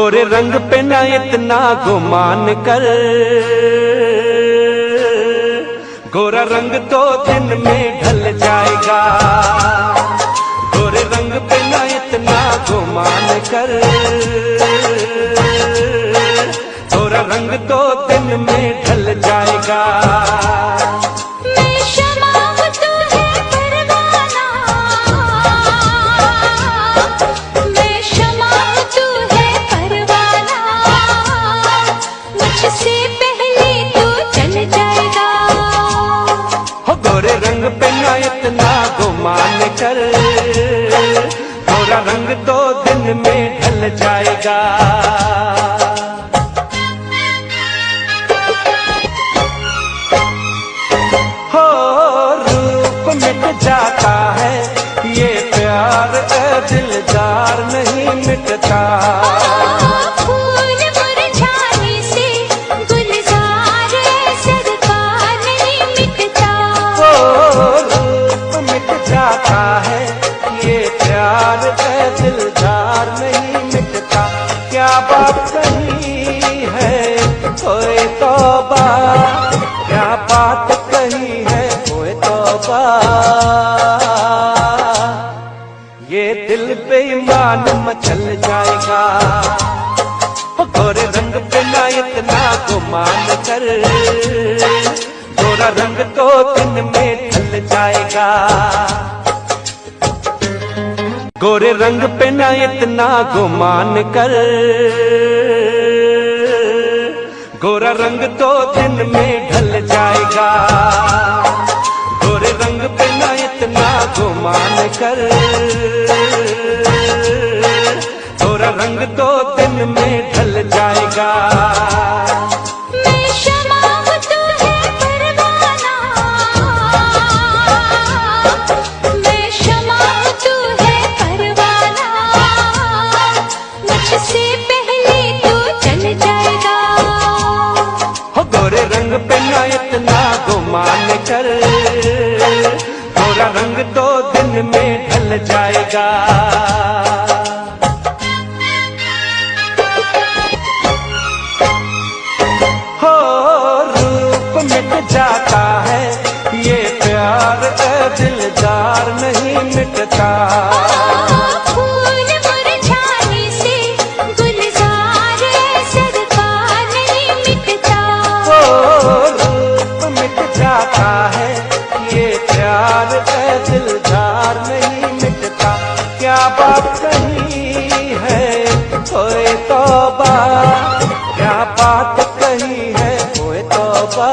गोरे रंग पे ना इतना गुमान कर, गोरा रंग तो दिन में ढल जाएगा। गोरे रंग पे ना इतना गुमान कर, गोरा रंग तो दिन में ढल जाएगा। गोरे रंग पे ना इतना गुमान कर, गोरा रंग तो दिन में ढल जाएगा। हो रूप मिट जाता है ये प्यार दिलदार नहीं मिटता। है ये प्यार दिलदार नहीं मिटता। क्या बात कही है कोई तौबा, क्या बात कही है कोई तौबा। ये दिल बेईमान मचल जाएगा। गोरे रंग पे ना इतना गुमान कर, गोरा रंग तो दिन में ढल जाएगा। गोरे रंग पे ना इतना गुमान कर, गोरा रंग तो दिन में ढल जाएगा। गोरे रंग पे ना इतना गुमान कर, गोरा रंग तो दिन में ढल जाएगा। गोरे रंग पे ना इतना गुमान कर, गोरा रंग तो दिन में ढल जाएगा। हो रूप मिट जाता है ये प्यार दिलदार नहीं मिटता। है ये प्यार दिलदार नहीं मिटता। क्या बात कही है कोई तौबा, क्या बात कही है कोई तौबा।